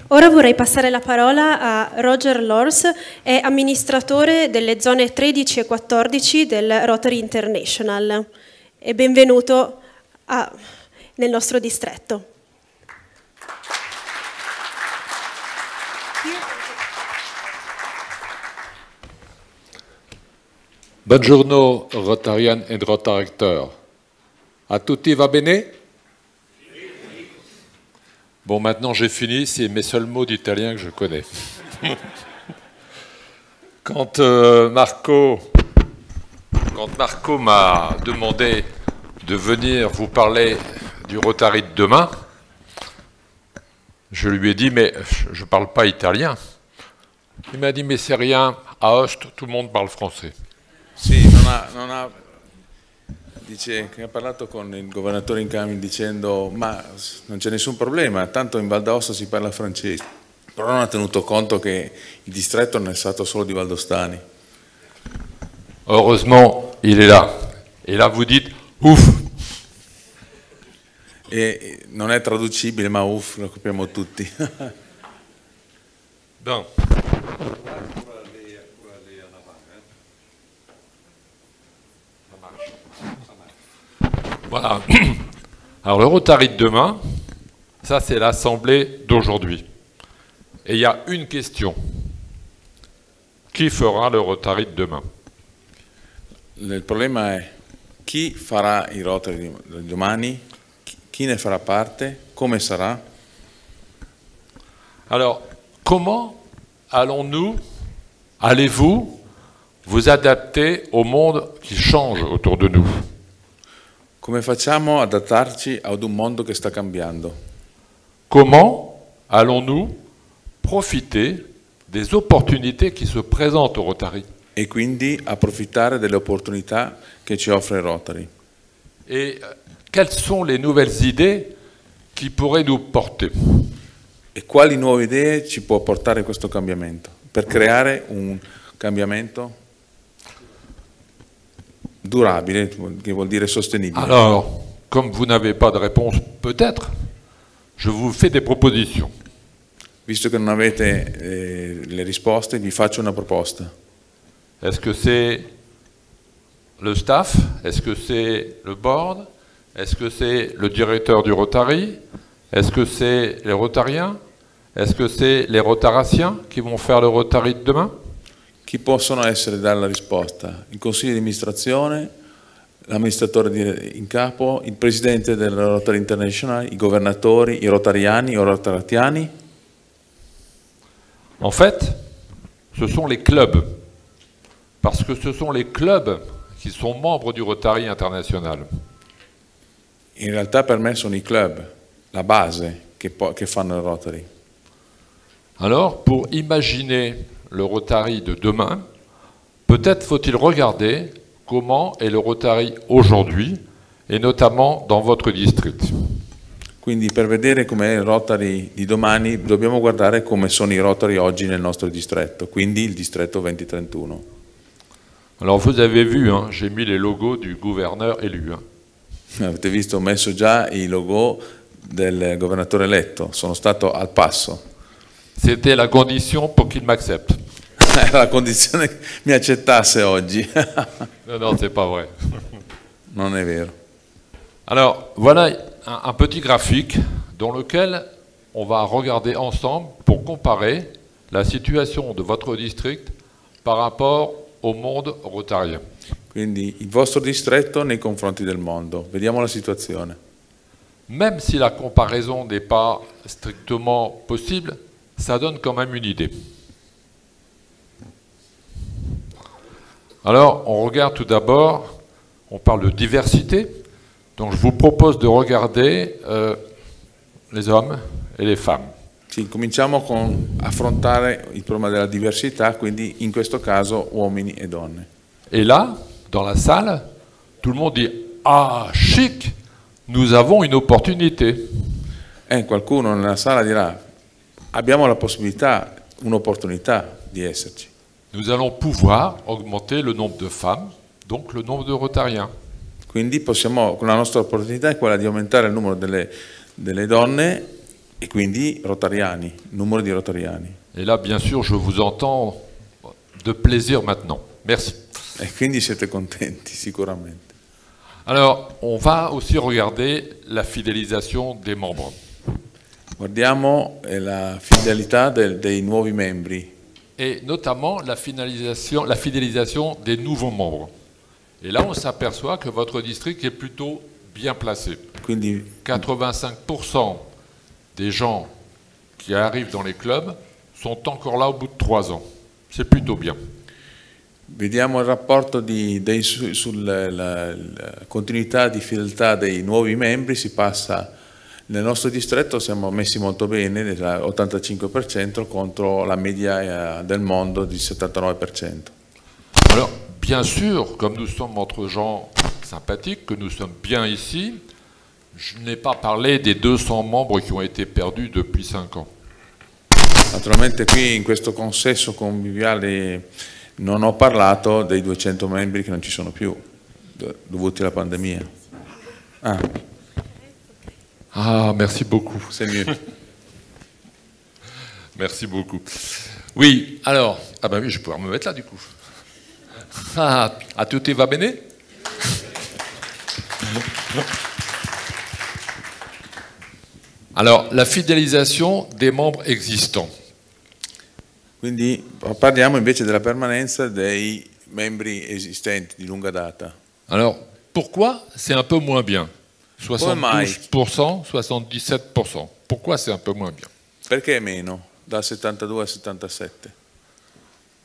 Ora vorrei passare la parola a Roger Lors, è amministratore delle zone 13 e 14 del Rotary International. E benvenuto nel nostro distretto. Buongiorno Rotarian and Rotaracteur. A tutti va bene? Bon, maintenant j'ai fini, c'est mes seuls mots d'italien que je connais. Quand Marco m'a demandé de venir vous parler du Rotary de demain, je lui ai dit, mais je ne parle pas italien. Il m'a dit, mais c'est rien, à Host, tout le monde parle français. Sì, dice che ha parlato con il governatore incoming dicendo ma non c'è nessun problema, tanto in Val d'Aosta si parla francese, però non ha tenuto conto che il distretto non è stato solo di Valdostani. Heureusement, il est là. Et là, vous dites, ouf. E non è traducibile, ma uff, lo capiamo tutti. Ben. Voilà. Alors le Rotary de demain, ça c'est l'assemblée d'aujourd'hui. Et il y a une question. Qui fera le Rotary de demain? Il problema è chi farà i Rotary di domani, chi ne farà parte, come sarà? Alors, comment allez-vous vous adapter au monde qui change autour de nous? Come facciamo ad adattarci ad un mondo che sta cambiando? Comment allons-nous profiter des opportunités qui se présentent au Rotary? E quindi approfittare delle opportunità che ci offre il Rotary. Et quelles sont les nouvelles idées qui pourraient nous porter? E quali nuove idee ci può portare questo cambiamento? Per creare un cambiamento durabile, che vuol dire sostenibile. Alors, comme vous n'avez pas de réponse, peut-être, je vous fais des propositions. Visto che non avete le risposte, vi faccio una proposta. Est-ce que c'est le staff? Est-ce que c'est le board? Est-ce que c'est le directeur du Rotary? Est-ce que c'est les Rotariens? Est-ce que c'est les Rotaraciens qui vont faire le Rotary de demain? Chi possono essere dare la risposta? Il consiglio di amministrazione, l'amministratore in capo, il presidente del Rotary International, i governatori, i rotariani, i rotaratiani? En fait, ce sont les clubs. Parce que ce sont les clubs qui sont membres du Rotary International. In realtà per me sono i club, la base che fanno il Rotary. Alors, pour imaginer le Rotary de demain, peut-être faut-il regarder comment est le Rotary aujourd'hui, et notamment dans votre district. Quindi per vedere com'è il Rotary di domani dobbiamo guardare come sono i Rotary oggi nel nostro distretto, quindi il distretto 2031. Alors vous avez vu, hein, j'ai mis les logos du gouverneur élu. Hein. Avete visto, ho messo già i logo del governatore eletto, sono stato al passo. C'était la condition pour qu'il m'accepte. Era la condizione che mi accettasse oggi. Non, c'est pas vrai. Non è vero. Alors, voilà un petit graphique dans lequel on va regarder ensemble pour comparer la situation de votre district par rapport au monde rotarien. Quindi il vostro distretto nei confronti del mondo. Vediamo la situazione. Même si la comparaison n'est pas strictement possible, ça donne quand même une idée. Alors, on regarde tout d'abord, on parle de diversité, donc je vous propose de regarder les hommes et les femmes. Sì, cominciamo con affrontare il problema della diversità, quindi in questo caso uomini e donne. Et là, dans la salle, tout le monde dit « Ah, chic, nous avons une opportunité ». Qualcuno nella sala dirà abbiamo la possibilità, un'opportunità di esserci. Nous allons pouvoir augmenter le nombre de femmes, donc le nombre de Rotariens. Quindi la nostra opportunità è quella di aumentare il numero delle donne e quindi rotariani, numero di rotariani. Et là, bien sûr, je vous entends de plaisir maintenant. Merci. E quindi siete contenti sicuramente. Alors, on va aussi regarder la fidélisation des membres. Guardiamo la fidélità dei nuovi membri. Et notamment la fidélisation des nouveaux membres. Et là, on s'aperçoit que votre district est plutôt bien placé. Quindi 85% des gens qui arrivent dans les clubs sont encore là au bout de 3 ans. C'est plutôt bien. vediamo il rapporto sulla continuità di fedeltà dei nuovi membri, si passa. Nel nostro distretto siamo messi molto bene, 85% contro la media del mondo di 79%. Alors, bien sûr, comme nous sommes entre gens sympathiques, que nous sommes bien ici, je n'ai pas parlé des 200 membres qui ont été perdus depuis 5 ans. Naturalmente qui in questo consesso conviviale non ho parlato dei 200 membri che non ci sono più, dovuti alla pandemia. Ah, merci beaucoup. C'est mieux. Merci beaucoup. Oui, alors, ah ben oui, je vais pouvoir me mettre là du coup. Ah, a tutti va bene? Alors, la fidélisation des membres existants. Quindi parliamo invece della permanenza dei membri esistenti di lunga data. Alors, pourquoi c'est un peu moins bien? 72%, 77%. Pourquoi c'est un peu moins bien? Perché è meno, dal 72 al 77?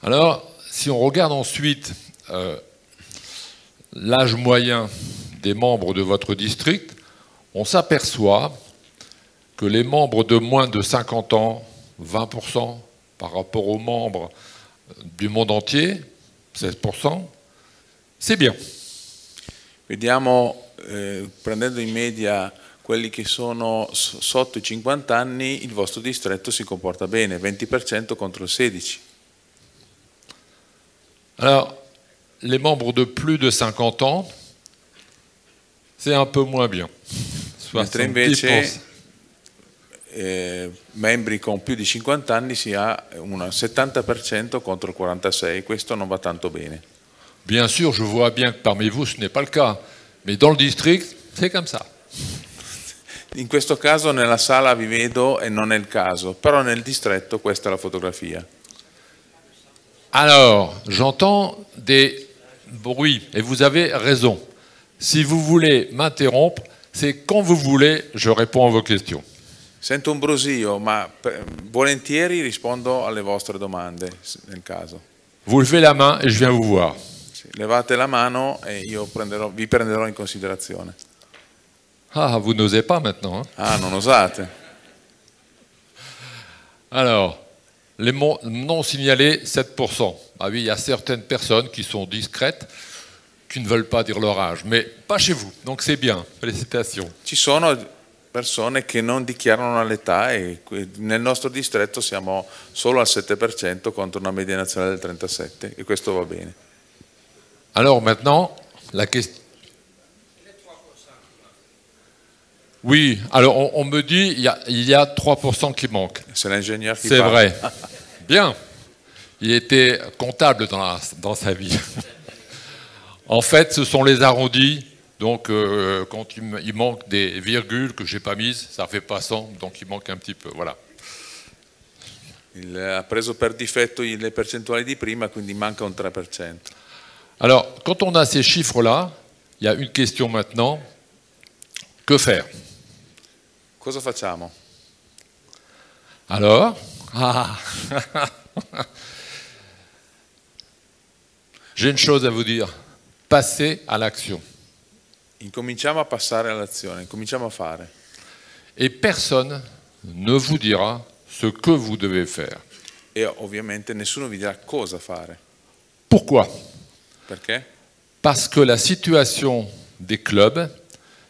Alors, si on regarde ensuite l'âge moyen des membres de votre district, on s'aperçoit que les membres de moins de 50 ans, 20% par rapport aux membres du monde entier, 16%, c'est bien. Vediamo, prendendo in media quelli che sono sotto i 50 anni, il vostro distretto si comporta bene, 20% contro il 16%. Alors, les membres de plus de 50 ans, c'est un peu moins bien. Mentre invece membri con più di 50 anni si ha un 70% contro il 46%, questo non va tanto bene. Bien sûr, je vois bien que parmi vous, ce n'est pas le cas. Mais dans le district, c'est comme ça. In questo caso nella sala vi vedo e non è il caso, però nel distretto questa è la fotografia. Alors, j'entends des bruits, et vous avez raison. Si vous voulez m'interrompre, c'est quand vous voulez, je réponds à vos questions. Sento un brusio, ma volentieri rispondo alle vostre domande, nel caso. Vous levez la main et je viens vous voir. Levate la mano e io vi prenderò in considerazione. Ah, vous n'osez pas maintenant. Hein? Ah, non osate. Alors, les non signalés, 7%. Ah oui, il y a certaines personnes qui sont discrètes, qui ne veulent pas dire leur âge, mais pas chez vous, donc c'est bien, félicitations. Ci sono persone che non dichiarano l'età e nel nostro distretto siamo solo al 7% contro una media nazionale del 37% e questo va bene. Alors maintenant, la question... Oui, alors on me dit il y a 3% qui manquent. C'est l'ingénieur qui C'est parle. vrai. Bien. Il était comptable dans sa vie. En fait, ce sont les arrondis. Donc, quand il manque des virgules que je n'ai pas mises, ça ne fait pas 100, donc il manque un petit peu. Voilà. Il ha preso per difetto le percentuali di prima, quindi manca un 3%. Alors, quand on a ces chiffres-là, il y a une question maintenant. Que faire? Cosa facciamo? Alors, j'ai une chose à vous dire. Passez à l'action. Incominciamo a passare all'azione, incominciamo a fare. Et personne ne vous dira ce que vous devez faire. E ovviamente nessuno vi dirà cosa fare. Pourquoi? Perché? Parce que la situation des clubs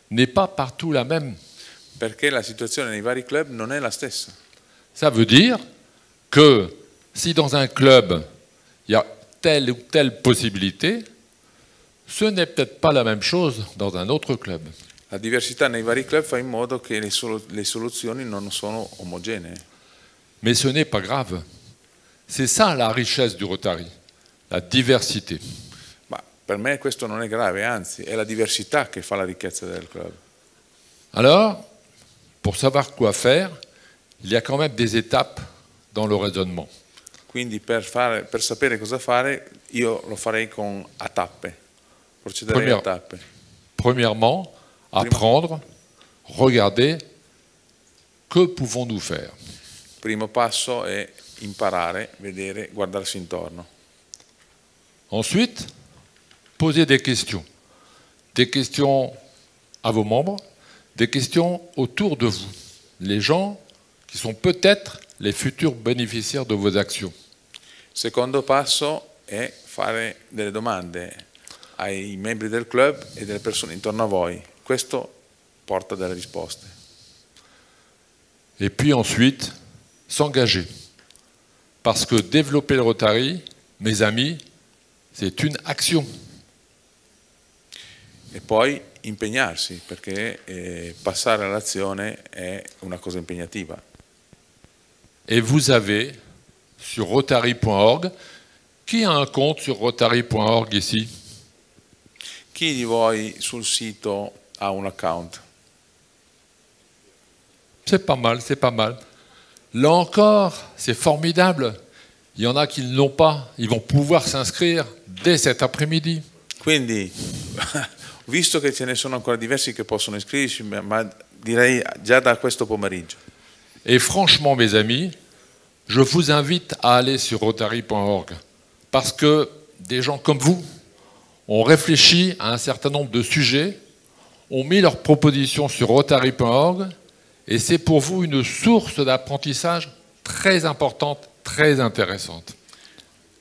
n'est pas partout la même. Perché la situazione nei vari club non è la stessa. Ça veut dire que si dans un club il y a telle ou telle possibilité, ce n'est peut-être pas la même chose dans un autre club. La diversità nei vari club fa in modo che le soluzioni non sono omogenee. Mais ce n'est pas grave. C'est ça la richesse du Rotary, la diversité. Ma per me questo non è grave, anzi è la diversità che fa la ricchezza del club. Alors, pour savoir quoi faire, il y a quand même des étapes dans le raisonnement. Quindi per sapere cosa fare io lo farei a tappe, procederei a tappe. Premièrement, apprendre, regarder, que pouvons-nous faire? Primo passo è imparare, vedere, guardarsi intorno. Ensuite, poser des questions à vos membres, des questions autour de vous, les gens qui sont peut-être les futurs bénéficiaires de vos actions. Secondo passo è fare delle domande ai membri del club e delle persone intorno a voi. Questo porta delle risposte. Et puis ensuite, s'engager. Parce que développer le Rotary, mes amis, c'est une action. E poi impegnarsi, perché passare all'azione è una cosa impegnativa. Et vous avez sur Rotary.org, qui a un compte sur Rotary.org ici? Chi di voi sul sito ha un account? C'est pas mal, c'est pas mal. Là encore, c'est formidable. Il y en a qui ne l'ont pas. Ils vont pouvoir s'inscrire dès cet après-midi. Quindi, visto che ce ne sono ancora diversi che possono iscriversi, ma direi già da questo pomeriggio. Et franchement, mes amis, je vous invite à aller sur Rotary.org. Parce que des gens comme vous ont réfléchi à un certain nombre de sujets, ont mis leurs propositions sur Rotary.org, et c'est pour vous une source d'apprentissage très importante, très intéressante.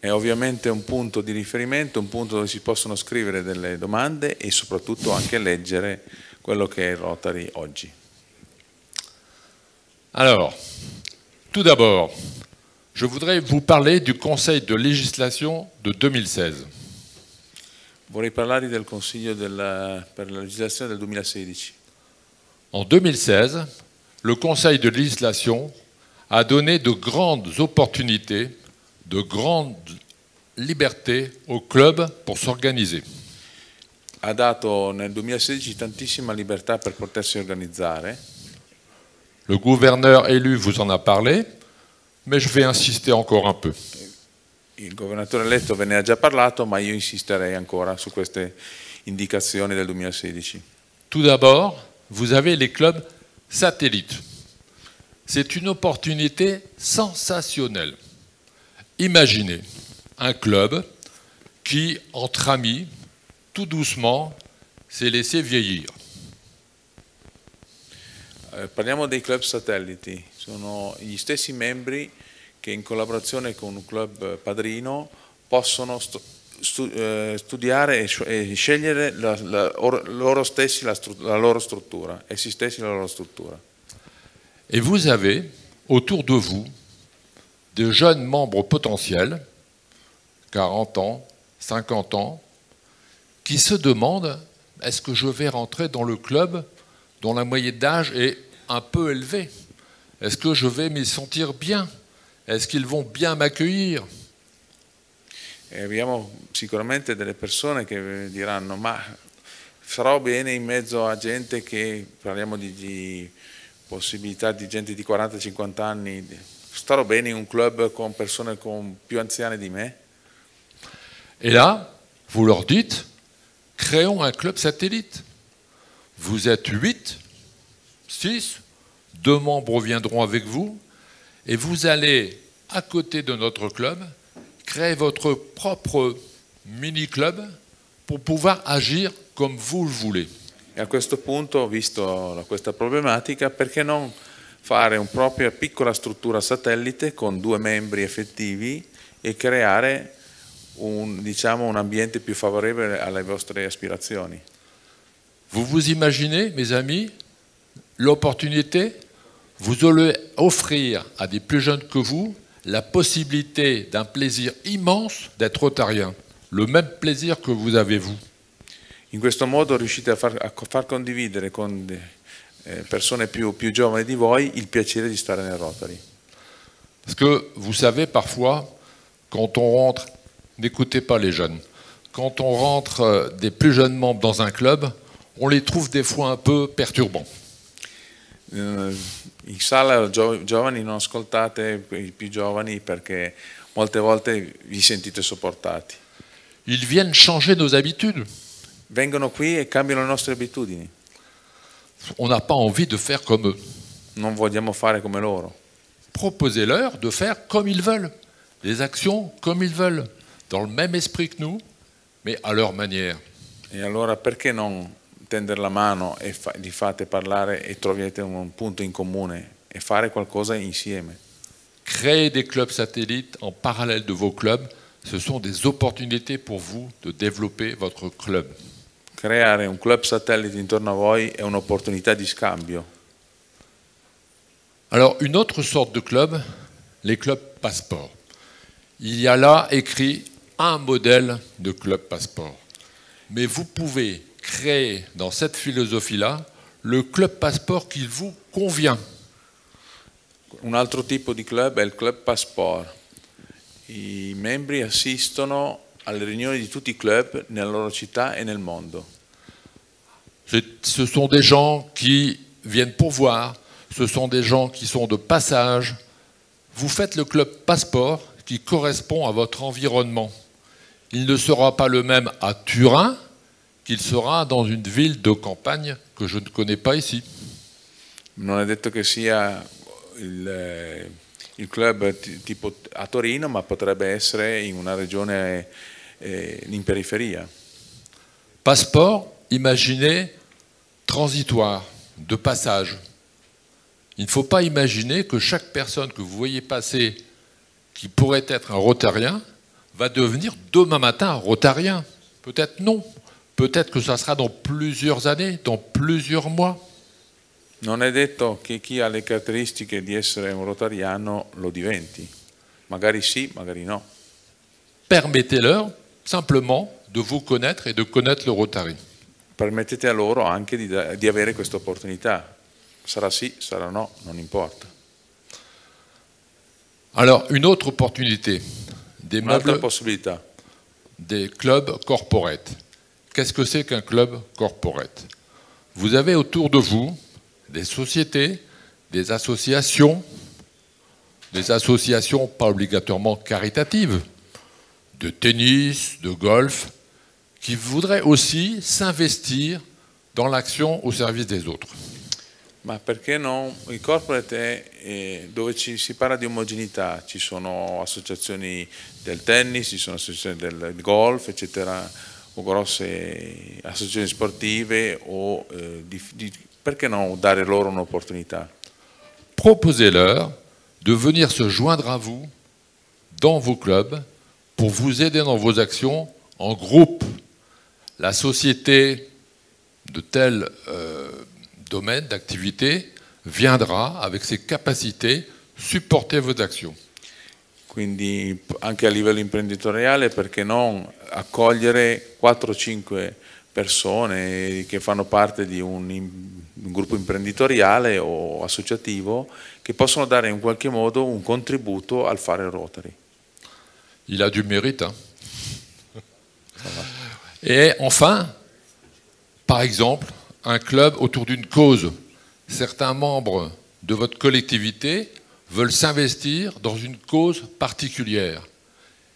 È ovviamente un punto di riferimento, un punto dove si possono scrivere delle domande e soprattutto anche leggere quello che è il Rotary oggi. Alors, tout d'abord, je voudrais vous parler du Conseil de législation de 2016. Vorrei parlarvi del Consiglio per la legislazione del 2016. En 2016, le Conseil de législation a donné de grandes opportunités, de grandes libertés aux clubs pour s'organiser. Ha dato nel 2016 tantissima libertà per potersi organizzare. Le gouverneur élu vous en a parlé, mais je vais insister encore un peu. Il governatore eletto ve ne ha già parlato, ma io insisterei ancora su queste indicazioni del 2016. Tout d'abord, vous avez les clubs satellites. C'est une opportunité sensationnelle. Imaginez un club qui, entre amis, tout doucement, s'est laissé vieillir. Parliamo dei club satelliti, sono gli stessi membri che in collaborazione con un club padrino possono studiare e scegliere loro stessi la loro struttura, essi stessi la loro struttura. Et vous avez autour de vous de jeunes membres potentiels, 40 ans, 50 ans, qui se demandent, est-ce que je vais rentrer dans le club dont la moyenne d'âge est un peu élevée? Est-ce que je vais m'y sentir bien? Est-ce qu'ils vont bien m'accueillir? E abbiamo sicuramente delle persone che diranno, ma sarò bene in mezzo a gente che, parliamo di possibilità di gente di 40-50 anni, starò bene in un club con persone più anziane di me? Et là, vous leur dites, créons un club satellite. Vous êtes 8, 6, 2 membres viendront avec vous, et vous allez, à côté de notre club, créer votre propre mini-club pour pouvoir agir comme vous le voulez. E a questo punto, visto questa problematica, perché non fare una propria piccola struttura satellite con 2 membri effettivi e creare un ambiente più favorevole alle vostre aspirazioni? Vous vous imaginez, mes amis, l'opportunité? Vous allez offrir à des plus jeunes que vous la possibilité d'un plaisir immense d'être rotarien, le même plaisir que vous avez vous. In questo modo riuscite a far condividere con persone più giovani di voi il piacere di stare nel Rotary. Parce que vous savez, parfois, quand on rentre, n'écoutez pas les jeunes, quand on rentre des plus jeunes membres dans un club, on les trouve des fois un peu perturbants. In sala giovani non ascoltate i più giovani perché molte volte vi sentite sopportati. Ils viennent changer nos habitudes. Vengono qui e cambiano le nostre abitudini. On n'a pas envie de faire comme eux. Non vogliamo fare come loro. Proposez-leur de faire comme ils veulent, des actions comme ils veulent, dans le même esprit que nous, mais à leur manière. E allora perché non tendere la mano e li fate parlare e troviate un punto in comune e fare qualcosa insieme? Créer des clubs satellites en parallèle de vos clubs, ce sont des opportunités pour vous de développer votre club. Creare un club satellite intorno a voi è un'opportunità di scambio. Alors, une autre sorte de club, les clubs passeport. Il y a là écrit un modèle de club passeport. Mais vous pouvez créer dans cette philosophie-là le club passeport qui vous convient. Un altro tipo di club è il club passport. I membri assistono alle riunioni di tutti i club nella loro città e nel mondo. Ce sont des gens qui viennent pour voir, ce sont des gens qui sont de passage. Vous faites le club passeport qui correspond à votre environnement. Il ne sera pas le même à Turin qu'il sera dans une ville de campagne que je ne connais pas ici. Non è detto che sia il club tipo a Torino, ma potrebbe essere in una regione in periferia. Passeport, imaginez transitoire, de passage. Il ne faut pas imaginer que chaque personne que vous voyez passer qui pourrait être un rotarien va devenir demain matin un rotarien. Peut-être non. Peut-être que ça sera dans plusieurs années, dans plusieurs mois. Non è detto che chi ha le caratteristiche di essere un rotariano lo diventi. Magari sì, magari no. Permettez-leur simplement de vous connaître et de connaître le Rotary. Permettete a loro anche di avere questa opportunità. Sarà sì, sarà no, non importa. Alors, une autre opportunité, des Un'altra meubles, possibilità. des clubs corporate. Qu'est-ce que c'est qu'un club corporate? Vous avez autour de vous des sociétés, des associations pas obligatoirement caritatives, de tennis, de golf, qui voudraient aussi s'investir dans l'action au service des autres. Ma perché no? Il corporate è dove si parla di omogeneità, ci sono associazioni del tennis, ci sono associazioni del golf, eccetera, o grosse associazioni sportive, perché no dare loro un'opportunità? Proposez-leur de venir se joindre à vous dans vos clubs pour vous aider dans vos actions en groupe. La société de tel domaine d'activité viendra avec ses capacités supporter vos actions. Quindi anche a livello imprenditoriale, perché non accogliere 4-5 persone che fanno parte di un gruppo imprenditoriale o associativo che possono dare in qualche modo un contributo al fare il Rotary. Il a du mérite. Hein. Et enfin, par exemple, un club autour d'une cause. Certains membres de votre collectivité veulent s'investir dans une cause particulière,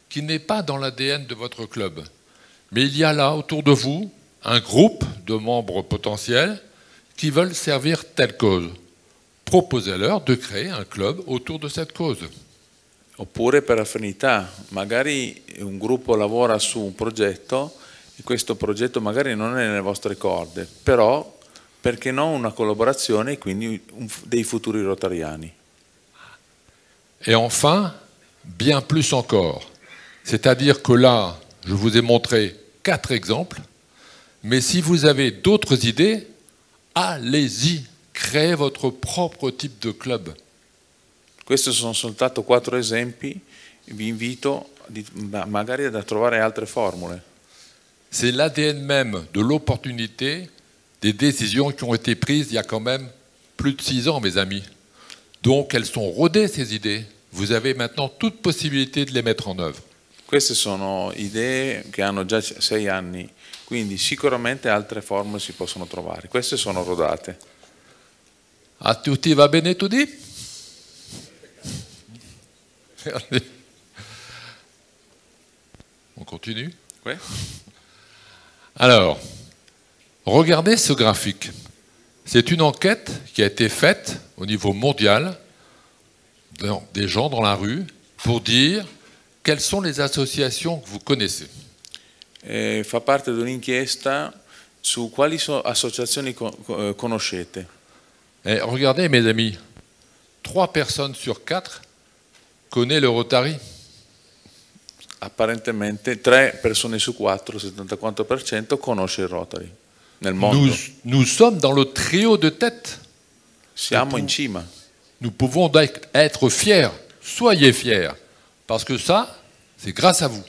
qui n'est pas dans l'ADN de votre club. Mais il y a là, autour de vous, un groupe de membres potentiels qui veulent servir telle cause. Proposez-leur de créer un club autour de cette cause. Oppure per affinità, magari un gruppo lavora su un progetto e questo progetto magari non è nelle vostre corde, però perché non una collaborazione e quindi dei futuri rotariani. Et enfin, bien plus encore. C'est-à-dire que là, je vous ai montré 4 exemples, mais si vous avez d'autres idées, allez-y, créez votre propre type de club. Questi sono soltanto 4 esempi, vi invito magari a trovare altre formule. C'est l'ADN même de l'opportunité des décisions qui ont été prises il y a quand même plus de 6 ans, mes amis. Donc elles sont rodées, ces idées. Vous avez maintenant toute possibilité de les mettre en œuvre. Queste sono idee che hanno già 6 anni, quindi sicuramente altre formule si possono trovare. Queste sono rodate. A tutti va bene tutti? Regardez. On continue? Oui. Alors, regardez ce graphique. C'est une enquête qui a été faite au niveau mondial des gens dans la rue pour dire quelles sont les associations que vous connaissez. Fa parte di un'inchiesta su quali associazioni conoscete. Et regardez, mes amis, 3 personnes sur 4 connaissent le Rotary. Apparentemente 3 persone su 4, 74%, conosce il Rotary nel mondo. Nous sommes dans le trio de tête. Siamo in cima. Nous pouvons être fiers. Soyez fiers. Parce que ça, c'est grâce à vous.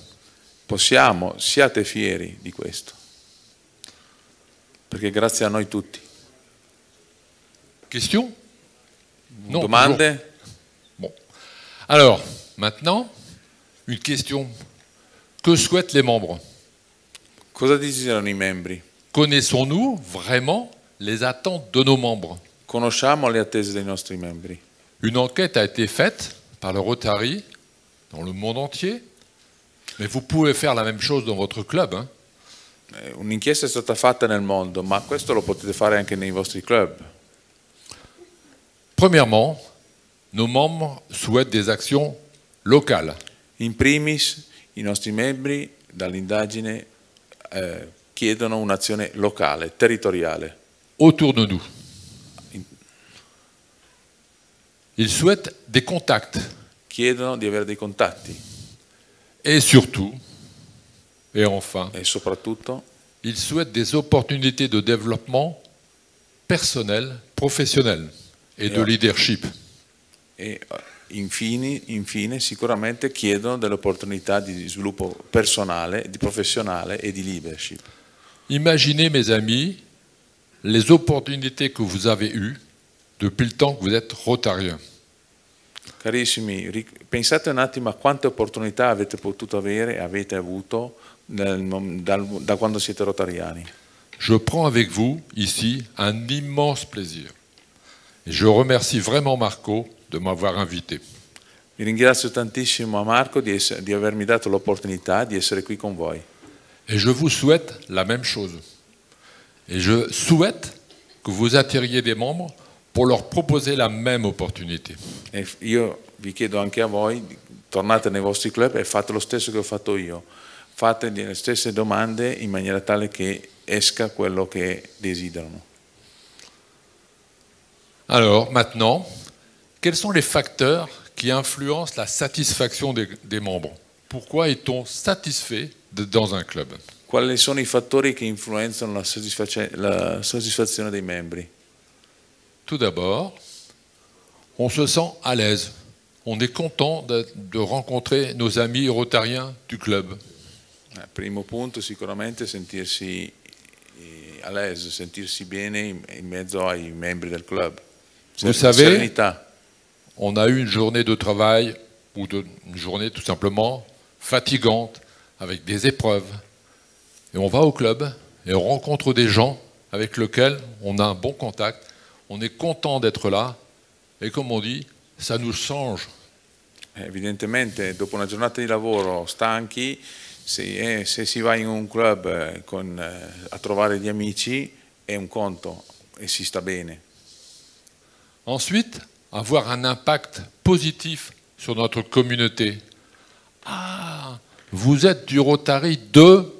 Siate fieri di questo. Perché grazie a noi tutti. Questions? Non. Domande? Toujours. Bon. Alors, maintenant, une question. Que souhaitent les membres? Cosa desiderano i membri? Connaissons-nous vraiment les attentes de nos membres? Conosciamo le attese dei nostri membri. Une enquête a été faite par le Rotary dans le monde entier, mais vous pouvez faire la même chose dans votre club. Hein. Un'inchiesta è stata fatta nel mondo, ma questo lo potete fare anche nei vostri club. Premièrement, nos membres souhaitent des actions locales. In primis, i nostri membri dall'indagine chiedono un'azione locale, territoriale. Autour de nous. Ils souhaitent des contacts. Chiedono di avere dei contatti. Et surtout, et enfin, E soprattutto, ils souhaitent des opportunités de développement personnel, professionnel et de leadership. E infine, sicuramente chiedono delle opportunità di sviluppo personale, di professionale e di leadership. Imaginez, mes amis, les opportunités que vous avez eues depuis le temps que vous êtes rotarien. Carissimi, pensate un attimo a quante opportunità avete potuto avere, avete avuto da quando siete rotariani. Je prends avec vous ici un immense plaisir. Et je remercie vraiment Marco de m'avoir invité. Vi ringrazio tantissimo a Marco di avermi dato l'opportunità di essere qui con voi. Et je vous souhaite la même chose. Et je souhaite que vous attiriez des membres pour leur proposer la même opportunité. E io vi chiedo anche a voi, tornate nei vostri club e fate lo stesso che ho fatto io. Fate le stesse domande in maniera tale che esca quello che desiderano. Alors, maintenant, quels sont les facteurs qui influencent la satisfaction des membres? Pourquoi est-on satisfait dans un club? Quali sono i fattori che influenzano la soddisfazione dei membri? Tout d'abord, on se sent à l'aise. On est content de rencontrer nos amis rotariens du club. Primo punto sicuramente sentirsi à l'aise, sentirsi bene in mezzo ai membri del club. Vous savez, Serenità. on a eu une journée de travail ou une journée tout simplement fatigante avec des épreuves. Et on va au club et on rencontre des gens avec lesquels on a un bon contact. On est content d'être là et comme on dit, ça nous change. Evidentemente dopo una giornata di lavoro stanchi, se si va in un club a trovare gli amici è un conto e si sta bene. Ensuite, avoir un impact positif sur notre communauté. Ah, vous êtes du Rotary de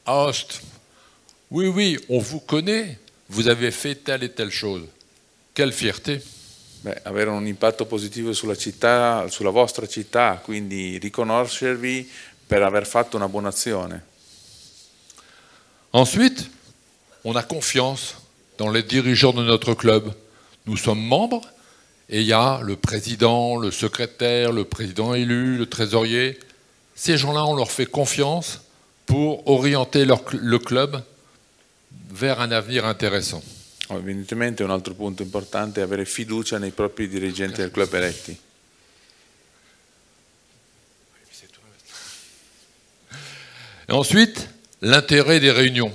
Aoste. Oui, oui, on vous connaît. Vous avez fait telle et telle chose. Quelle fierté. Avere un impatto positivo sulla città, sulla vostra città, quindi riconoscervi per aver fatto una buona azione. Ensuite, on a confiance dans les dirigeants de notre club. Nous sommes membres et il y a le président, le secrétaire, le président élu, le trésorier. Ces gens-là, on leur fait confiance pour orienter le club vers un avenir intéressant. Evidentemente un altro punto importante è avere fiducia nei propri dirigenti del club eletti. Et ensuite, l'intérêt des réunions.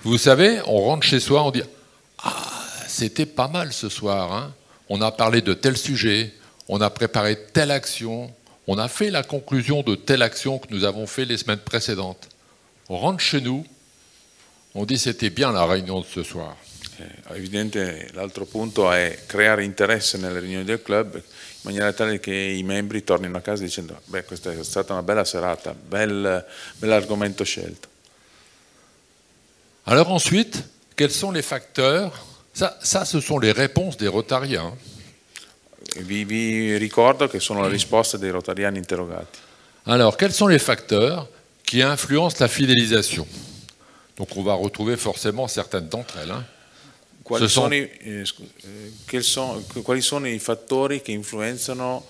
Vous savez, on rentre chez soi, on dit « Ah, c'était pas mal ce soir, hein. On a parlé de tel sujet, on a préparé telle action, on a fait la conclusion de telle action que nous avons fait les semaines précédentes. » On rentre chez nous, on dit « C'était bien la réunion de ce soir. » Evidente, l'altro punto è creare interesse nelle riunioni del club in maniera tale che i membri tornino a casa dicendo beh, questa è stata una bella serata, bell'argomento scelto. Alors ensuite, quels sont les facteurs? Ça, ce sont les réponses des rotariens. Vi ricordo che sono le risposte dei rotariani interrogati. Alors, quels sont les facteurs qui influencent la fidélisation? Donc on va retrouver forcément certaines d'entre elles. Hein. Quali sono i fattori che influenzano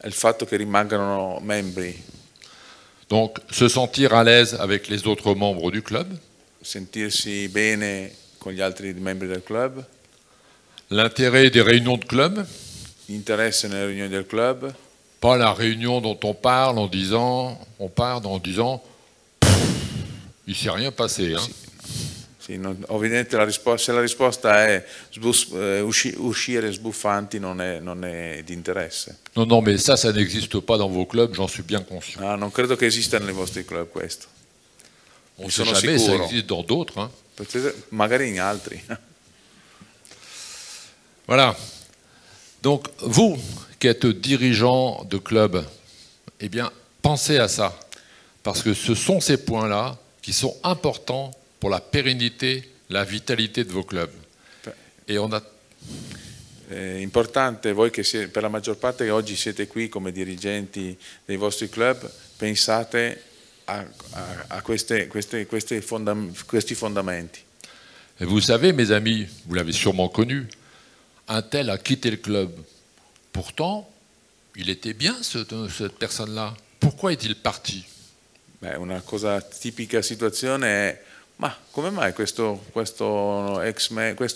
il fatto che rimangano membri? Donc, se sentir à l'aise avec les autres membres du club. Sentirsi bene con gli altri membri del club. L'intérêt des réunions de club. L'interesse nelle riunioni del club. Pas la réunion dont on parle en disant, il ne s'est rien passé. Hein. Sì, ovviamente se la risposta è uscire sbuffanti non è di interesse. Non, mais ça n'existe pas dans vos clubs, j'en suis bien conscient. Ah, non credo che esista nei vostri club questo. On ne sait jamais, ça existe dans d'autres. Hein. Magari in altri. Voilà. Donc, vous qui êtes dirigeant de club, eh bien, pensez à ça. Parce que ce sont ces points-là qui sont importants pour la pérennité, la vitalité de vos clubs. Et on a... È importante, voi che per la maggior parte che oggi siete qui come dirigenti dei vostri club, pensate a questi fondamenti. Et vous savez, mes amis, vous l'avez sûrement connu, un tel a quitté le club. Pourtant, il était bien cette personne-là. Pourquoi est-il parti? Beh, una cosa tipica situazione è ma come mai questo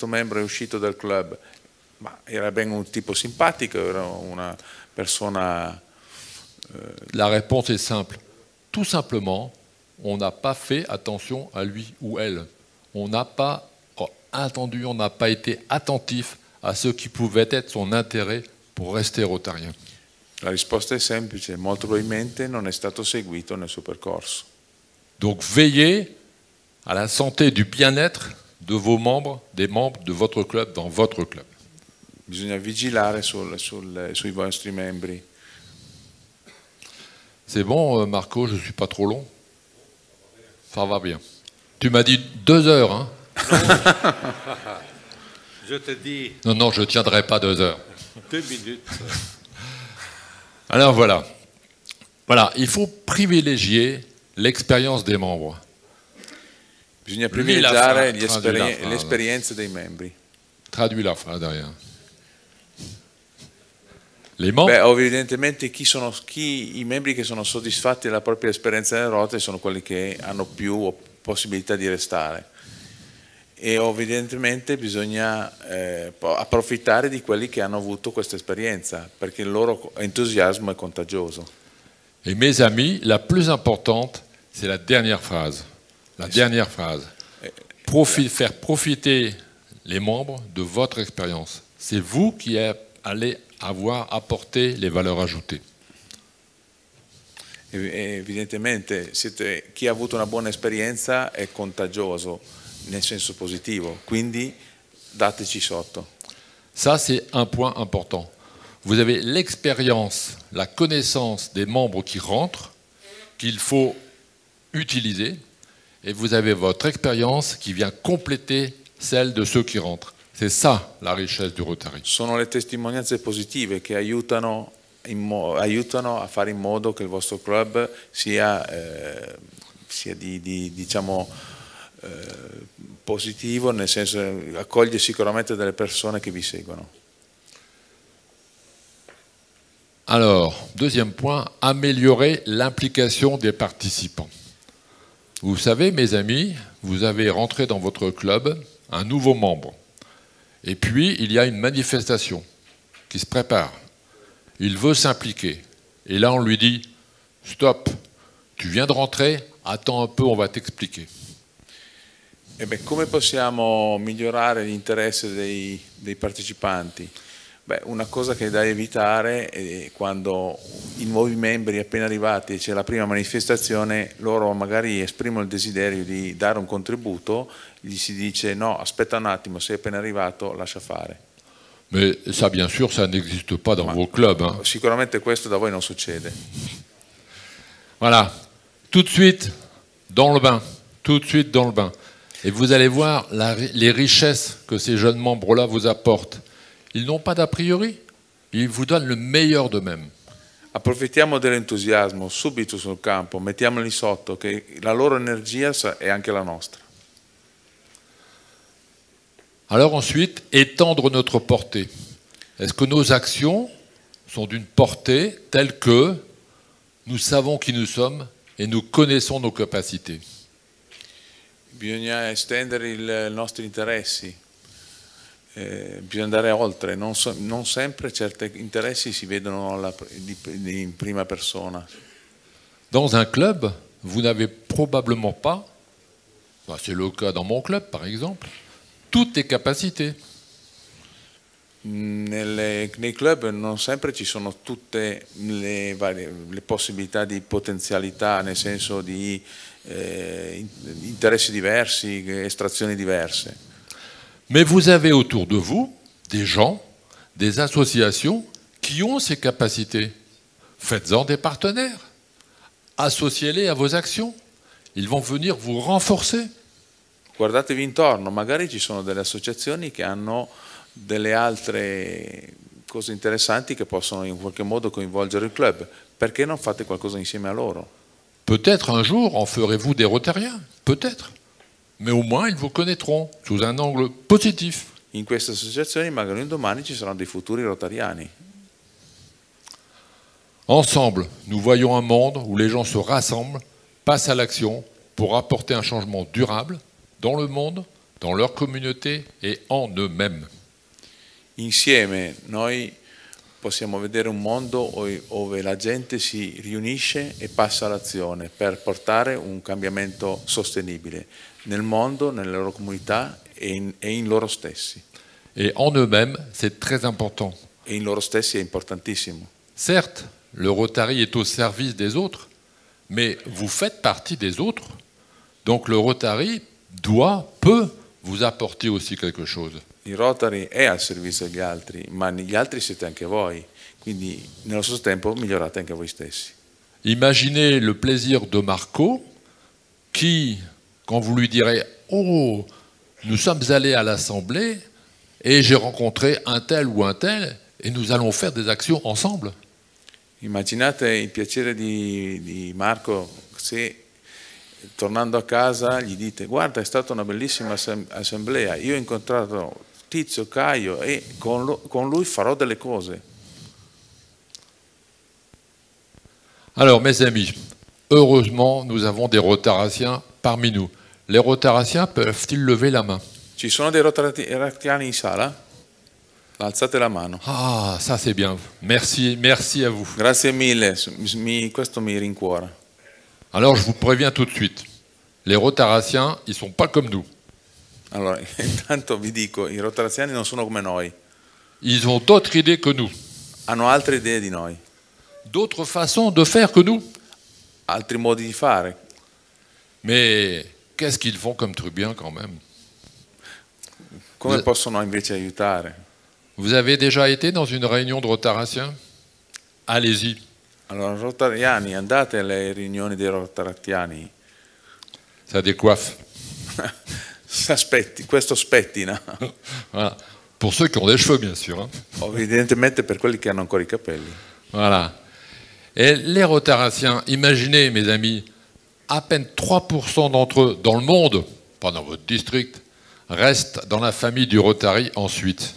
membro è uscito dal club? Ma era ben un tipo simpatico, era una persona... La réponse est simple. Tout simplement, on n'a pas fait attention à lui ou elle. On n'a pas attendu, on n'a pas été attentif à ce qui pouvait être son intérêt pour rester rotarien. La risposta è semplice, molto probabilmente non è stato seguito nel suo percorso. Donc veillez à la santé du bien-être de vos membres, des membres de votre club, dans votre club. Bisogna vigilare sui vostri membri. C'est bon, Marco, je ne suis pas trop long? Ça va bien. Tu m'as dit 2 heures, hein? Je te dis... Non, je ne tiendrai pas 2 heures. 2 minutes. Alors voilà. Voilà, il faut privilégier l'expérience des membres. Bisogna privilegiare l'esperienza dei membri. Traduis la phrase derrière. Les membres. Beh, evidentemente i membri che sono soddisfatti della propria esperienza nelle rote sono quelli che hanno più possibilità di restare. E evidentemente bisogna approfittare di quelli che hanno avuto questa esperienza, perché il loro entusiasmo è contagioso. Et mes amis, la plus importante, c'est la dernière phrase. La dernière phrase. Faire profiter les membres de votre expérience. C'est vous qui allez avoir apporté les valeurs ajoutées. Evidentemente chi ha avuto una buona esperienza è contagioso nel senso positivo, quindi dateci sotto. Ça, c'est un point important. Vous avez l'expérience, la connaissance des membres qui rentrent, qu'il faut utiliser, et vous avez votre expérience qui vient compléter celle de ceux qui rentrent. C'est ça la richesse du Rotary. Sono le testimonianze positive che aiutano a fare in modo che il vostro club sia positivo, nel senso accoglie sicuramente delle persone che vi seguono. Alors, deuxième point, améliorer l'implication des participants. Vous savez, mes amis, vous avez rentré dans votre club un nouveau membre. Et puis, il y a une manifestation qui se prépare. Il veut s'impliquer. Et là, on lui dit, stop, tu viens de rentrer, attends un peu, on va t'expliquer. E beh, come possiamo migliorare l'interesse dei partecipanti? Beh, una cosa che è da evitare è quando i nuovi membri appena arrivati e c'è la prima manifestazione, loro magari esprimono il desiderio di dare un contributo, gli si dice no, aspetta un attimo, sei appena arrivato, lascia fare. Mais ça, bien sûr, ça n'existe pas dans vos clubs. Hein. Sicuramente questo da voi non succede. Voilà, tout de suite dans le bain, tout de suite dans le bain. Et vous allez voir les richesses que ces jeunes membres-là vous apportent. Ils n'ont pas d'a priori, ils vous donnent le meilleur d'eux-mêmes. Approfittiamo dell'entusiasmo subito sul campo, mettiamoli sotto, che la loro energia è anche la nostra. Alors ensuite, étendre notre portée. Est-ce que nos actions sont d'une portée telle que nous savons qui nous sommes et nous connaissons nos capacités? Bisogna estendere i nostri interessi, bisogna andare oltre, non sempre certi interessi si vedono in prima persona. Dans un club, vous n'avez probablement pas, c'est le cas dans mon club par exemple, toutes les capacités. Nei club non sempre ci sono tutte le possibilità di potenzialità, nel senso di interessi diversi, estrazioni diverse. Mais vous avez autour de vous des gens, des associations qui ont ces capacités. Faites-en des partenaires. Associez-les à vos actions. Ils vont venir vous renforcer. Guardatevi intorno, magari ci sono delle associazioni che hanno delle altre cose interessanti che possono in qualche modo coinvolgere il club. Perché non fate qualcosa insieme a loro? Peut-être un jour en ferez-vous des Rotariens, peut-être. Mais au moins ils vous connaîtront sous un angle positif. In queste associazioni magari un domani ci saranno dei futuri rotariani. Ensemble, nous voyons un monde où les gens se rassemblent, passent à l'action pour apporter un changement durable dans le monde, dans leur communauté et en eux-mêmes. Insieme noi possiamo vedere un mondo dove la gente si riunisce e passa all'azione per portare un cambiamento sostenibile nel mondo, nelle loro comunità e in loro stessi. Et en eux-mêmes, c'est très important. E in loro stessi è importantissimo. Certes, le Rotary est au service des autres, mais vous faites partie des autres. Donc le Rotary peut vous apporter aussi quelque chose. Il Rotary è al servizio degli altri, ma gli altri siete anche voi, quindi nello stesso tempo migliorate anche voi stessi. Imaginez le plaisir de Marco qui, quand vous lui direz « Oh, nous sommes allés à l'Assemblée et j'ai rencontré un tel ou un tel et nous allons faire des actions ensemble ». Immaginate il piacere di Marco se tornando a casa gli dite guarda è stata una bellissima assemblea, io ho incontrato Tizio, Caio e con lui farò delle cose. Alors mes amis, heureusement nous avons des Rotaraciens parmi nous. Les Rotaraciens peuvent-ils lever la main? Ci sono dei Rotariani in sala? Alzate la mano. Ah, ça c'est bien. Merci, merci à vous. Grazie mille, questo mi rincuora. Alors je vous préviens tout de suite, les Rotaraciens, ils ne sont pas comme nous. Allora, intanto vi dico, i Rotaraziani non sono come noi. Ils ont d'autres idées que nous, Hanno altre idee di noi, d'autres façons de faire que nous. altri modi di fare. Mais qu'est-ce qu'ils font comme truc bien quand même? Come possono invece aiutare? Vous avez déjà été dans une réunion de Rotaraciens? Allez-y. Allora, Rotariani, andate alle riunioni dei Rotaraziani. Ça décoiffe. Questo spettina. Voilà. Pour ceux qui ont des cheveux, bien sûr. Hein. Evidentemente per quelli che hanno ancora i capelli. Voilà. Et les Rotaraciens, imaginez, mes amis, à peine 3% d'entre eux dans le monde, pas dans votre district, restent dans la famille du Rotary ensuite.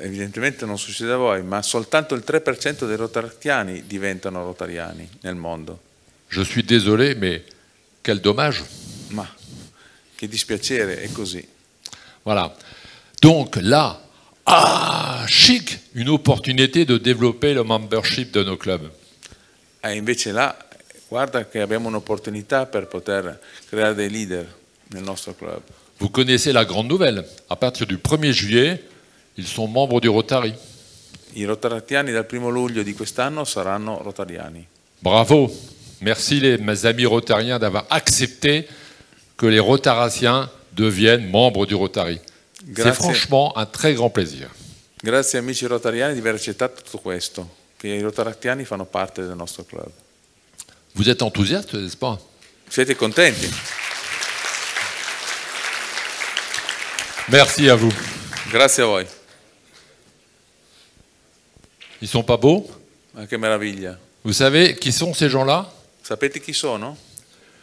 Evidentemente non succede a voi, ma soltanto il 3% dei rotariani diventano rotariani nel mondo. Je suis désolé, mais Quel dommage. Ma che dispiacere, è così. Voilà. Donc là, chic, une opportunité de développer le membership de nos clubs. E invece là, guarda che abbiamo un'opportunità per poter creare dei leader nel nostro club. Vous connaissez la grande nouvelle. À partir du 1er juillet, ils sont membres du Rotary. I rotaratiani dal 1° luglio di quest'anno saranno rotariani. Bravo. Merci mes amis rotariens d'avoir accepté que les rotaratiens deviennent membres du Rotary. C'est Grazie. franchement un très grand plaisir. Grazie amici rotariani di aver accettato tutto questo, che i rotaratiani fanno parte del nostro club. Vous êtes enthousiaste, n'est-ce pas? Siete contenti? Merci à vous. Grazie a voi. Ils sont pas beaux? Ma che meraviglia. Vous savez qui sont ces gens-là? Sapete chi sono?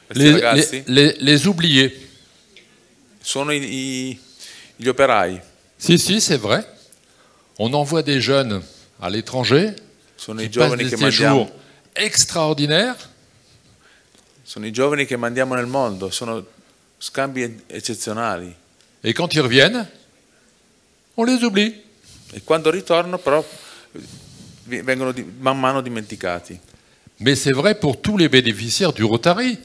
Questi ragazzi? Les oubliés. Sono gli operai. Si, c'est vrai. On envoie des jeunes à l'étranger Sono qui i passent giovani des che séjours mandiamo. extraordinaires. Sono i giovani che mandiamo nel mondo, sono scambi eccezionali. Et quand ils reviennent, on les oublie. E quando ritornano però vengono man mano dimenticati. Mais c'est vrai pour tous les bénéficiaires du Rotary.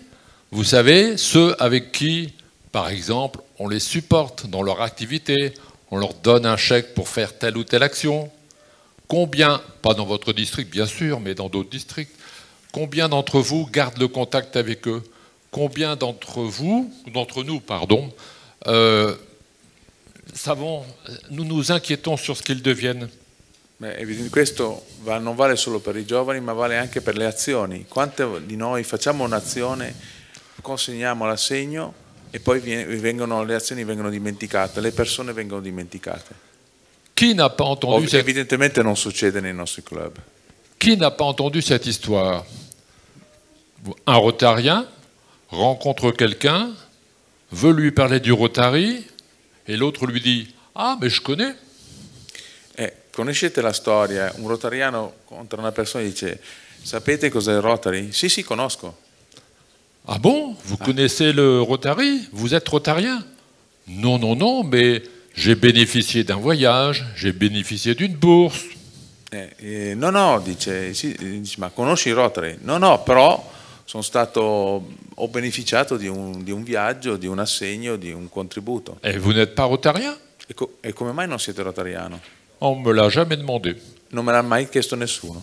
Vous savez, ceux avec qui, par exemple, on les supporte dans leur activité, on leur donne un chèque pour faire telle ou telle action. Combien, pas dans votre district bien sûr, mais dans d'autres districts, combien d'entre vous gardent le contact avec eux? Combien d'entre nous, nous nous inquiétons sur ce qu'ils deviennent? Questo non vale solo per i giovani, ma vale anche per le azioni. Quante di noi facciamo un'azione, consegniamo l'assegno e poi le azioni vengono dimenticate, le persone vengono dimenticate. Qui n'a pas entendu Evidentemente non succede nei nostri club. Qui n'a pas entendu cette histoire? Un rotarien rencontre quelqu'un, veut lui parler du Rotary, et l'autre lui dit « Ah, mais je connais ». Conoscete la storia? Un rotariano contro una persona e dice: sapete cos'è il Rotary? Sì, conosco. Ah bon? Vous connaissez le Rotary? Vous êtes rotarien? Non, mais j'ai bénéficié d'un voyage, j'ai bénéficié d'une bourse. No, dice, ma conosci il Rotary? No, però ho beneficiato di un viaggio, di un assegno, di un contributo. Et vous n'êtes pas rotarien? E come mai non siete rotariano? On ne me l'a jamais demandé. Non me l'ha mai chiesto nessuno.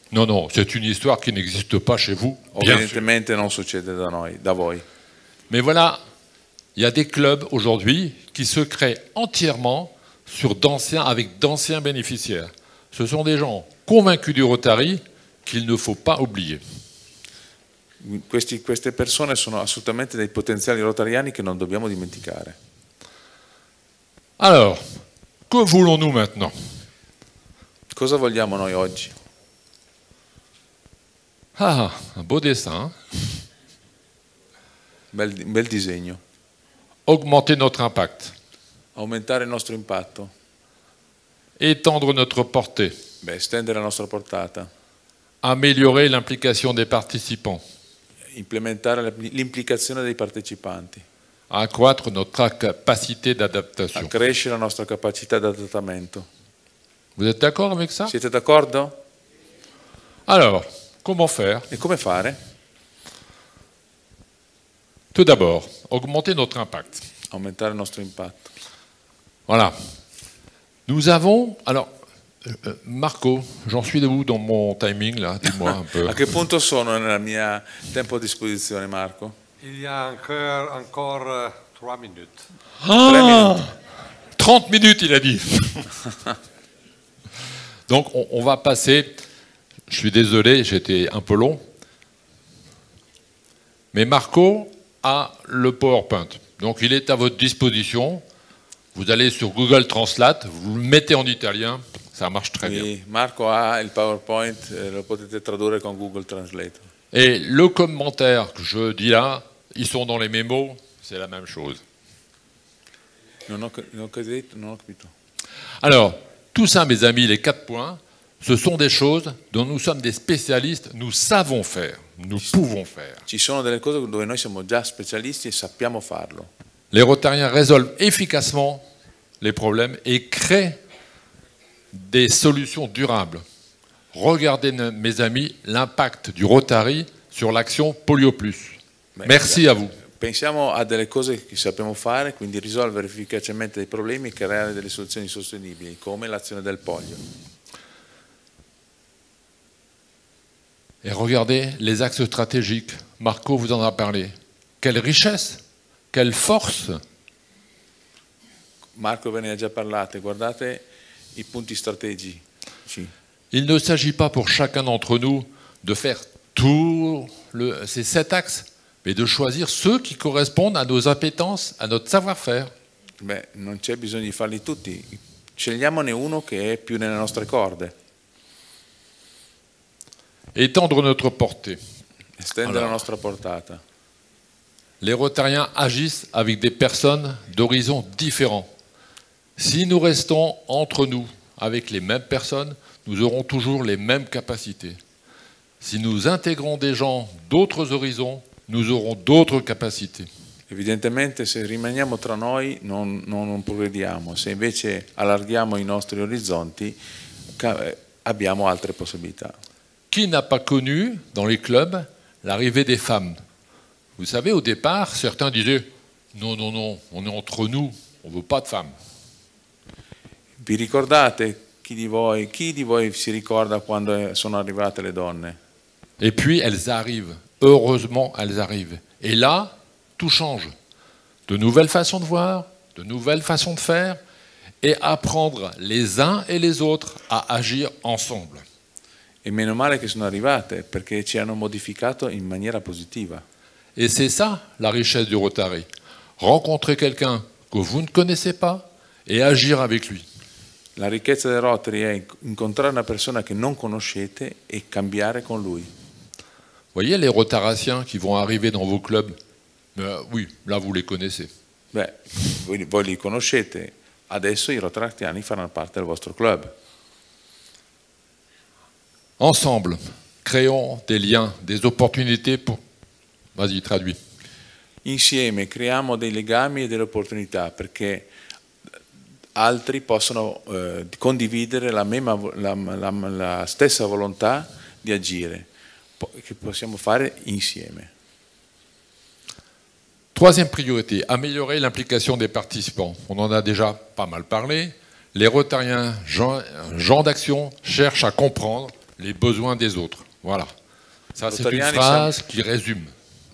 Non, c'est une histoire qui n'existe pas chez vous. Evidentemente non succede da voi. Mais voilà, il y a des clubs aujourd'hui qui se créent entièrement avec d'anciens bénéficiaires. Ce sont des gens convaincus du Rotary qu'il ne faut pas oublier. Queste persone sono assolutamente dei potenziali rotariani che non dobbiamo dimenticare. Alors, que voulons-nous maintenant? Cosa vogliamo noi oggi? Un beau dessin. Un bel disegno. Augmenter notre impact. Aumentare il nostro impatto. Étendre notre portée. Estendere la nostra portata. Améliorer l'implication des participants. Implementare l'implicazione dei partecipanti. Accroître notre capacité d'adaptation. Accrescere la nostra capacità di adattamento. Vous êtes d'accord avec ça? Siete d'accordo? Alors, comment faire? E come fare? Tout d'abord, augmenter notre impact. Aumentare il nostro impatto. Voilà. Nous avons... Alors, Marco, j'en suis où dans mon timing là? Dis-moi un peu. A che punto sono nella mia tempo a disposizione, Marco? Il y a encore 3 minutes. 30 minutes, il a dit. Donc, on va passer... Je suis désolé, j'étais un peu long. Mais Marco a le PowerPoint. Donc, il est à votre disposition. Vous allez sur Google Translate, vous le mettez en italien, ça marche très bien. Marco ha il PowerPoint, lo potete tradurre con Google Translate. Et le commentaire que je dis là, ils sont dans les mémos, c'est la même chose. Non ho capito. Alors, tout ça, mes amis, les 4 points, Ce sont des choses dont nous sommes des spécialistes, nous savons faire, nous pouvons faire. Ci sono delle cose dove noi siamo già specialisti e sappiamo farlo. Les Rotariens résolvent efficacement les problèmes et créent des solutions durables. Regardez, mes amis, l'impact du Rotary sur l'action Polio Plus. Merci à vous. Pensiamo a delle cose che sappiamo fare, quindi risolvere efficacemente dei problemi e creare delle soluzioni sostenibili, come l'azione del polio. Et regardez les axes stratégiques. Marco vous en a parlé. Quelle richesse, quelle force. Marco ve ne ha già parlato, guardate i punti strategici. Il ne s'agit pas pour chacun d'entre nous de faire tous ces 7 axes, mais de choisir ceux qui correspondent à nos appétences, à notre savoir-faire. Beh, non c'è bisogno di farli tutti, scegliamone uno che è più nelle nostre corde. Étendre notre portée. Estendere la nostra portata. Les Rotariens agissent avec des personnes d'horizons différents. Si nous restons entre nous avec les mêmes personnes, nous aurons toujours les mêmes capacités. Si nous intégrons des gens d'autres horizons, nous aurons d'autres capacités. Evidentemente se rimaniamo tra noi non progrediamo, se invece allarghiamo i nostri orizzonti abbiamo altre possibilità. Qui n'a pas connu dans les clubs l'arrivée des femmes? Vous savez, au départ, certains disaient « Non, non, non, on est entre nous, on ne veut pas de femmes ». Vi ricordate, chi di voi si ricorda quando sono arrivate le donne? Et puis elles arrivent, heureusement elles arrivent. Et là, tout change. De nouvelles façons de voir, de nouvelles façons de faire, et apprendre les uns et les autres à agir ensemble. E meno male che sono arrivate, perché ci hanno modificato in maniera positiva. Et c'est ça la richesse du Rotary. Rencontrer quelqu'un que vous ne connaissez pas et agir avec lui. La ricchezza del Rotary è incontrare una persona che non conoscete e cambiare con lui. Voyez les Rotaraciens qui vont arriver dans vos clubs. Oui, là vous les connaissez. Beh, voi li conoscete, adesso i Rotaractiani faranno parte del vostro club. Ensemble, créons des liens, des opportunités pour... Vas-y, traduis. Insieme creiamo dei legami e delle opportunità perché altri possono condividere la stessa volontà di agire che possiamo fare insieme. Troisième priorité, améliorer l'implication des participants. On en a déjà pas mal parlé. Les Rotariens, gens d'action, cherchent à comprendre les besoins des autres. Voilà. Ça, c'est une phrase qui résume.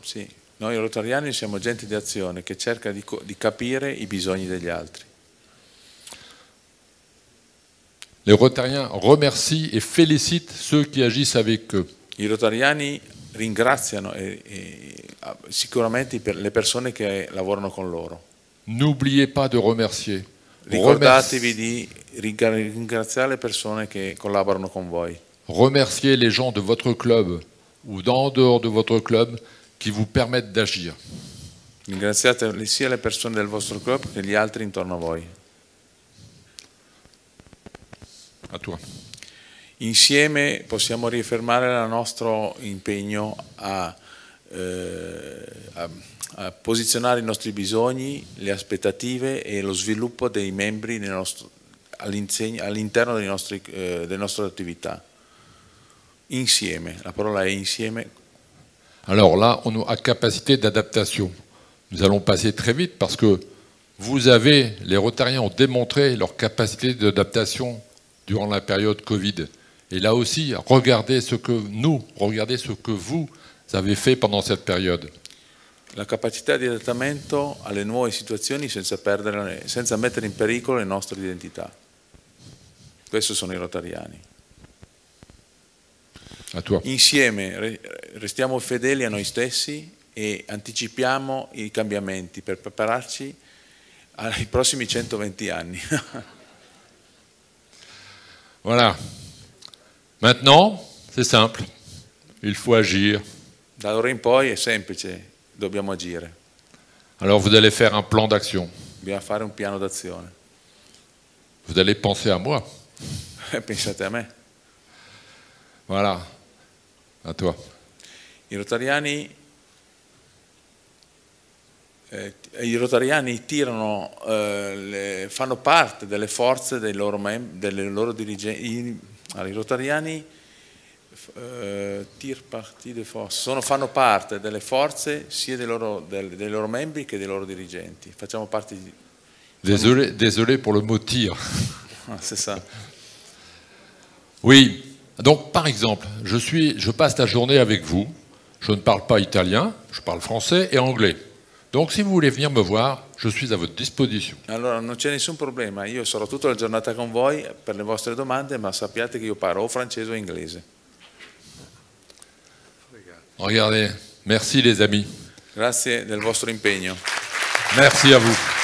Sì, noi Rotariani siamo gente di azione che cerca di capire i bisogni degli altri. Les Rotariens remercient et félicitent ceux qui agissent avec eux. I Rotariani ringraziano sicuramente le persone che lavorano con loro. N'oubliez pas de remercier. Ricordatevi di ringraziare le persone che collaborano con voi. Remerciez les gens de votre club ou en dehors de votre club qui vous permettent d'agir. Ringraziate sia le persone del vostro club che gli altri intorno a voi. À toi. Insieme possiamo riaffermare il nostro impegno a posizionare i nostri bisogni, le aspettative e lo sviluppo dei membri all'interno delle nostre attività. Insieme, la parola è insieme. Alors là, on a capacité d'adaptation. Nous allons passer très vite parce que les Rotariens ont démontré leur capacité d'adaptation durant la période Covid. Et là aussi, regardez ce que vous avez fait pendant cette période. La capacità di adattamento alle nuove situazioni senza mettere in pericolo le nostre identità. Questi sono i Rotariani. A toi. Insieme restiamo fedeli a noi stessi e anticipiamo i cambiamenti per prepararci ai prossimi 120 anni. Voilà. Maintenant, c'est simple. Il faut agir. Da ora in poi è semplice, dobbiamo agire. Alors vous allez faire un plan d'action. Dobbiamo fare un piano d'azione. Vous allez penser à moi. Pensate a me. Voilà, à toi. I rotariani tirano, fanno parte delle forze delle loro dirigenti. I rotariani fanno parte delle forze sia dei loro membri che dei loro dirigenti. Facciamo parte di... Désolé pour le mot tir. C'est ça. Oui, donc par exemple, je passe la journée avec vous, je ne parle pas italien, je parle français et anglais. Donc si vous voulez venir me voir, je suis à votre disposition. Allora non c'è nessun problema, io sarò tutta la giornata con voi per le vostre domande, ma sappiate che io parlo o francese o inglese. Regardez, merci les amis. Grazie del vostro impegno. Merci à vous.